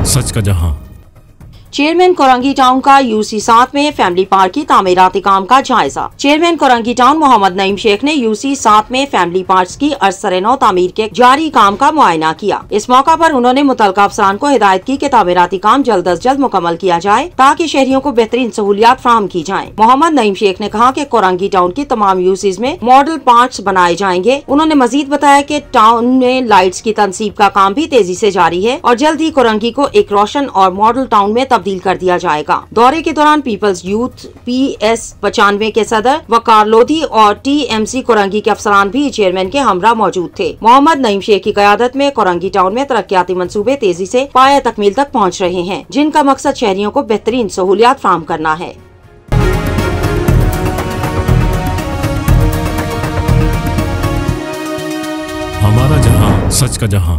सच का जहां। Chairman Korangi town का यूसी 7 में फैमिली पार्क की तामीराती काम का जायजा। चेयरमैन कोरंगी टाउन मोहम्मद नईम शेख ने यूसी 7 में फैमिली पार्क की अर्सरनौ तामीर के जारी काम का मुआयना किया। इस मौका पर उन्होंने मुतल्लिका अफसरान को हिदायत की कि तामीराती काम जल्द अज जल्द मुकम्मल किया जाए ताकि शहरियों को बेहतरीन सहूलियात फराहम की जाए। मोहम्मद नईम शेख ने कहा कि कोरंगी टाउन की तमाम यूसीज में मॉडल पार्क्स बनाए जाएंगे। उन्होंने मजीद बताया कि टाउन में लाइट्स की तनसीब का काम भी तेजी से जारी है और जल्द ही कोरंगी को एक रोशन और मॉडल टाउन में तब्दील कर दिया जाएगा। दौरे के दौरान पीपल्स यूथ PS95 के सदर वकार लोधी और TMC कोरंगी के अफसरान भी चेयरमैन के हमरा मौजूद थे। मोहम्मद नईम शेख की क़यादत में कोरंगी टाउन में तरक्याती मंसूबे तेजी से पाया तकमील तक पहुँच रहे हैं, जिनका मकसद शहरियों को बेहतरीन सहूलियात फराहम करना है। हमारा जहां, सच का जहां।